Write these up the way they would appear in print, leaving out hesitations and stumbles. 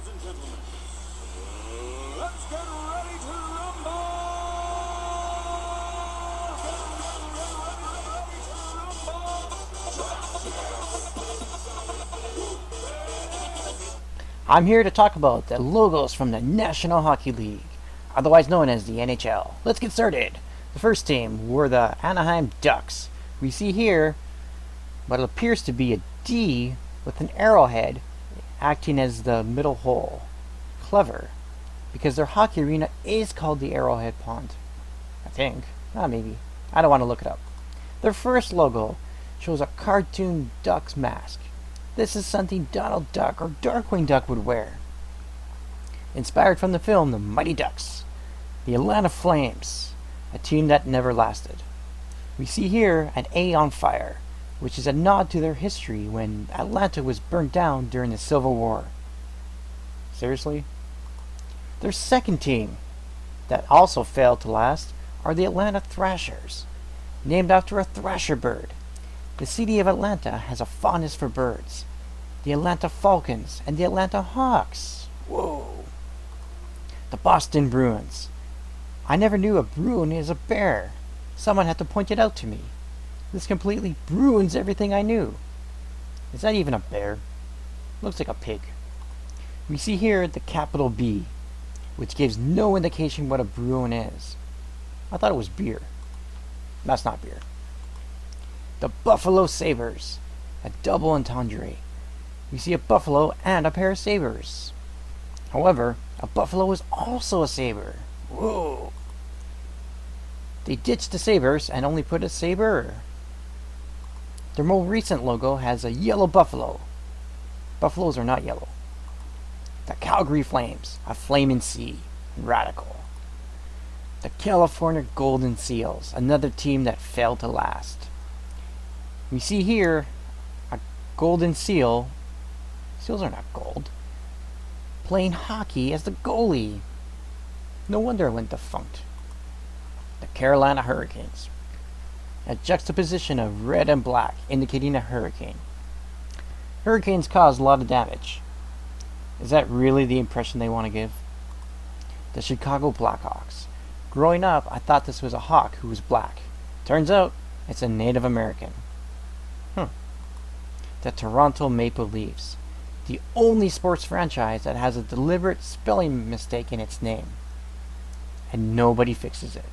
and gentlemen, let's get ready to rumble! I'm here to talk about the logos from the National Hockey League, otherwise known as the NHL. Let's get started. The first team were the Anaheim Ducks. We see here what appears to be a D with an arrowhead acting as the middle hole. Clever, because their hockey arena is called the Arrowhead Pond. I think. Maybe. I don't want to look it up. Their first logo shows a cartoon duck's mask. This is something Donald Duck or Darkwing Duck would wear. Inspired from the film The Mighty Ducks, the Atlanta Flames, a team that never lasted. We see here an A on fire, which is a nod to their history when Atlanta was burnt down during the Civil War. Seriously? Their second team, that also failed to last, are the Atlanta Thrashers, named after a thrasher bird. The city of Atlanta has a fondness for birds. The Atlanta Falcons and the Atlanta Hawks. Whoa. The Boston Bruins. I never knew a Bruin is a bear. Someone had to point it out to me. This completely ruins everything I knew. Is that even a bear? Looks like a pig. We see here the capital B, which gives no indication what a Bruin is. I thought it was beer. That's not beer. The Buffalo Sabres, a double entendre. We see a buffalo and a pair of sabers. However, a buffalo is also a saber. Whoa! They ditched the sabers and only put a saber. Their more recent logo has a yellow buffalo. Buffaloes are not yellow. The Calgary Flames, a flaming sea, radical. The California Golden Seals, another team that failed to last. We see here a golden seal. Seals are not gold. Playing hockey as the goalie. No wonder it went defunct. The Carolina Hurricanes. A juxtaposition of red and black indicating a hurricane. Hurricanes cause a lot of damage. Is that really the impression they want to give? The Chicago Blackhawks. Growing up, I thought this was a hawk who was black. Turns out, it's a Native American. The Toronto Maple Leafs. The only sports franchise that has a deliberate spelling mistake in its name. And nobody fixes it.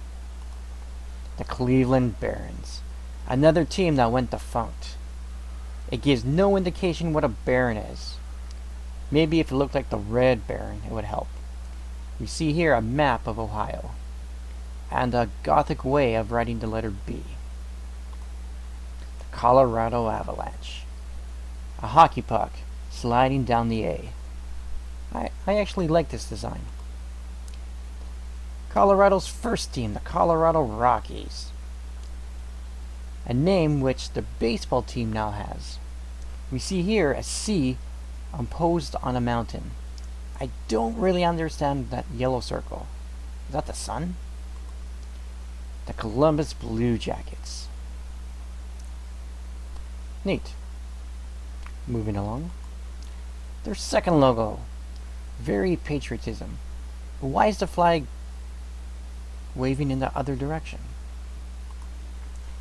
The Cleveland Barons. Another team that went defunct. It gives no indication what a baron is. Maybe if it looked like the Red Baron, it would help. We see here a map of Ohio. And a Gothic way of writing the letter B. The Colorado Avalanche. A hockey puck sliding down the A. I actually like this design. Colorado's first team, the Colorado Rockies. A name which the baseball team now has. We see here a C imposed on a mountain. I don't really understand that yellow circle. Is that the sun? The Columbus Blue Jackets. Neat. Moving along. Their second logo. Very patriotism. But why is the flag waving in the other direction?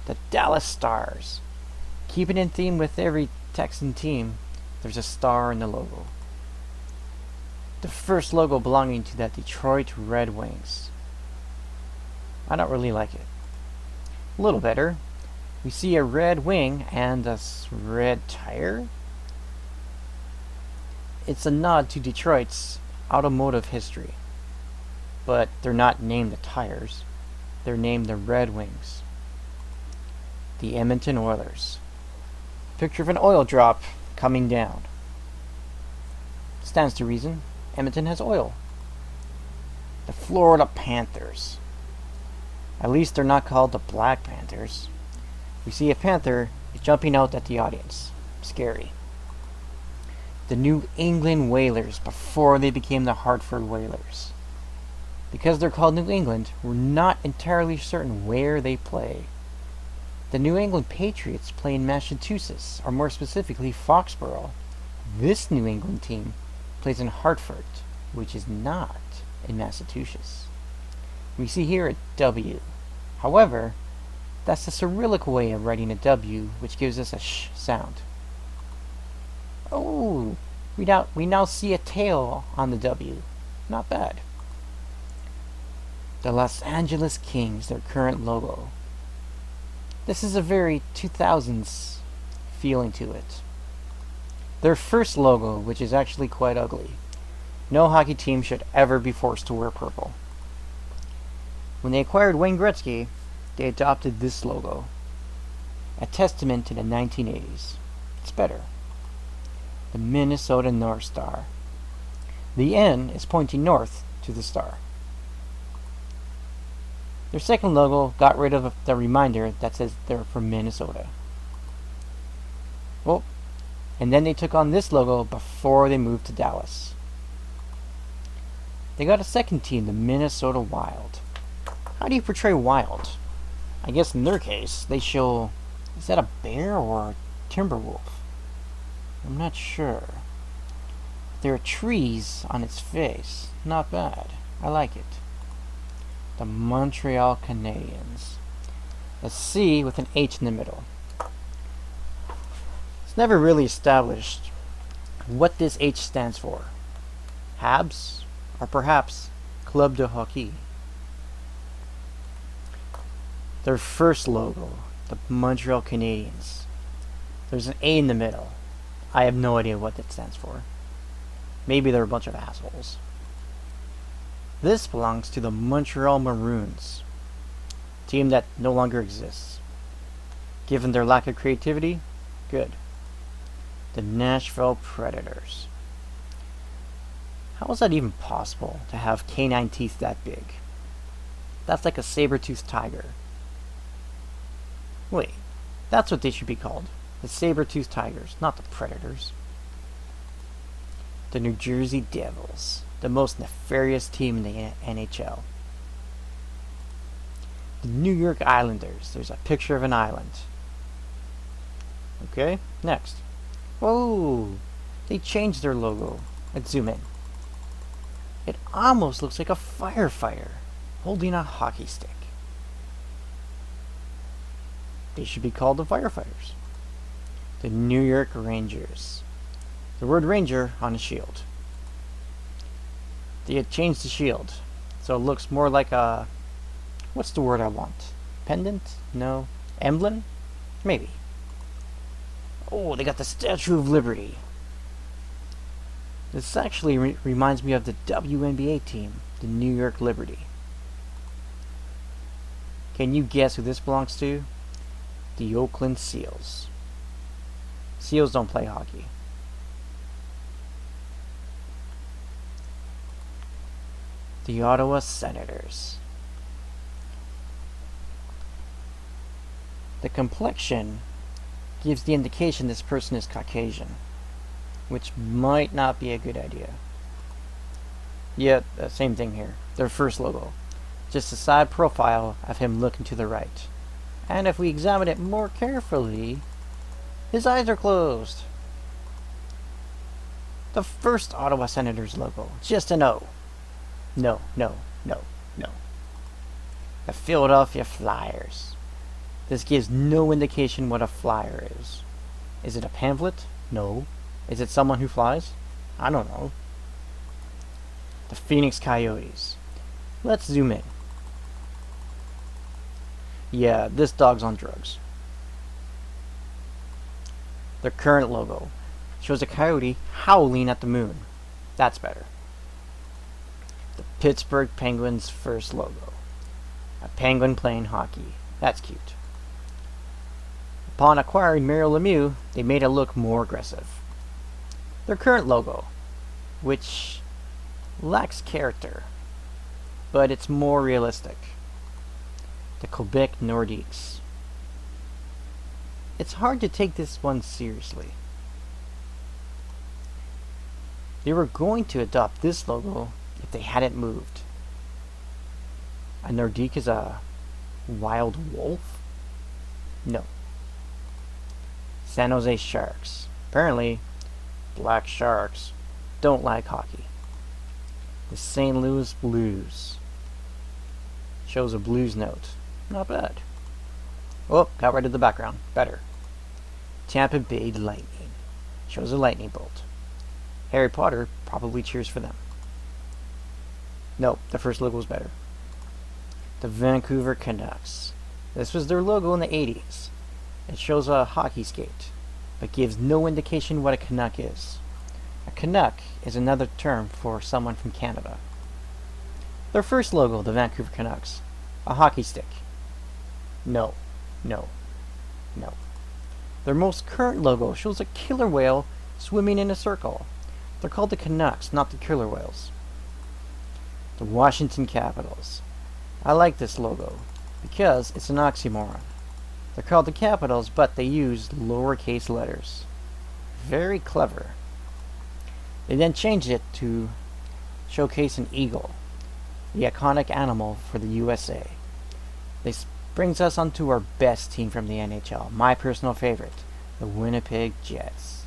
The Dallas Stars. Keeping in theme with every Texan team, there's a star in the logo. The first logo belonging to the Detroit Red Wings. I don't really like it. A little better. We see a red wing and a red tire. It's a nod to Detroit's automotive history. But they're not named the Tires. They're named the Red Wings. The Edmonton Oilers. Picture of an oil drop coming down. Stands to reason. Edmonton has oil. The Florida Panthers. At least they're not called the Black Panthers. We see a panther jumping out at the audience. Scary. The New England Whalers before they became the Hartford Whalers. Because they're called New England, we're not entirely certain where they play. The New England Patriots play in Massachusetts, or more specifically Foxborough. This New England team plays in Hartford, which is not in Massachusetts. We see here a W. However, that's the Cyrillic way of writing a W, which gives us a sh sound. Oh, we now see a tail on the W. Not bad. The Los Angeles Kings, their current logo. This is a very 2000s feeling to it. Their first logo, which is actually quite ugly. No hockey team should ever be forced to wear purple. When they acquired Wayne Gretzky, they adopted this logo, a testament to the 1980s. It's better. The Minnesota North Star. The N is pointing north to the star. Their second logo got rid of the reminder that says they're from Minnesota. Well, and then they took on this logo before they moved to Dallas. They got a second team, the Minnesota Wild. How do you portray wild? I guess in their case, they show... Is that a bear or a timber wolf? I'm not sure. There are trees on its face. Not bad. I like it. The Montreal Canadiens. A C with an H in the middle. It's never really established what this H stands for. Habs? Or perhaps Club de Hockey? Their first logo, the Montreal Canadiens. There's an A in the middle. I have no idea what that stands for. Maybe they're a bunch of assholes. This belongs to the Montreal Maroons, team that no longer exists. Given their lack of creativity, good. The Nashville Predators. How is that even possible to have canine teeth that big? That's like a saber-toothed tiger. Wait, that's what they should be called. The saber-toothed tigers, not the Predators. The New Jersey Devils, the most nefarious team in the NHL. The New York Islanders, there's a picture of an island. Okay, next. Whoa, they changed their logo. Let's zoom in. It almost looks like a firefighter holding a hockey stick. They should be called the Firefighters. The New York Rangers. The word Ranger on a shield. They had changed the shield, so it looks more like a... What's the word I want? Pendant? No. Emblem? Maybe. Oh, they got the Statue of Liberty. This actually reminds me of the WNBA team, the New York Liberty. Can you guess who this belongs to? The Oakland Seals. Seals don't play hockey. The Ottawa Senators. The complexion gives the indication this person is Caucasian, which might not be a good idea. Yet, same thing here. Their first logo. Just a side profile of him looking to the right. And if we examine it more carefully, his eyes are closed. The first Ottawa Senators logo. Just an O. No, no, no, no. The Philadelphia Flyers. This gives no indication what a flyer is. Is it a pamphlet? No. Is it someone who flies? I don't know. The Phoenix Coyotes. Let's zoom in. Yeah, this dog's on drugs. Their current logo shows a coyote howling at the moon. That's better. The Pittsburgh Penguins' first logo. A penguin playing hockey. That's cute. Upon acquiring Mario Lemieux, they made it look more aggressive. Their current logo, which lacks character, but it's more realistic. The Quebec Nordiques. It's hard to take this one seriously. They were going to adopt this logo if they hadn't moved. A Nordique is a wild wolf? No. San Jose Sharks. Apparently, black sharks don't like hockey. The St. Louis Blues. Shows a blues note. Not bad. Oh, got rid of the background. Better. Tampa Bay Lightning. Shows a lightning bolt. Harry Potter probably cheers for them. No, the first logo was better. The Vancouver Canucks. This was their logo in the 80s. It shows a hockey skate, but gives no indication what a Canuck is. A Canuck is another term for someone from Canada. Their first logo, the Vancouver Canucks. A hockey stick. No. No. No. Their most current logo shows a killer whale swimming in a circle. They're called the Canucks, not the killer whales. The Washington Capitals. I like this logo because it's an oxymoron. They're called the Capitals, but they use lowercase letters. Very clever. They then changed it to showcase an eagle, the iconic animal for the USA. This brings us onto our best team from the NHL, my personal favorite, the Winnipeg Jets.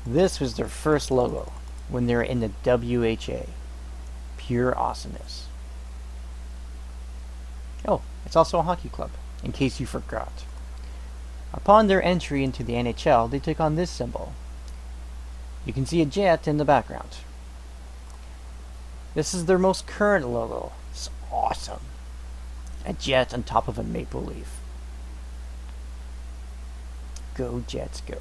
This was their first logo when they were in the WHA. Pure awesomeness. Oh, it's also a hockey club, in case you forgot. Upon their entry into the NHL, they took on this symbol. You can see a jet in the background. This is their most current logo. It's awesome. A jet on top of a maple leaf. Go Jets, go.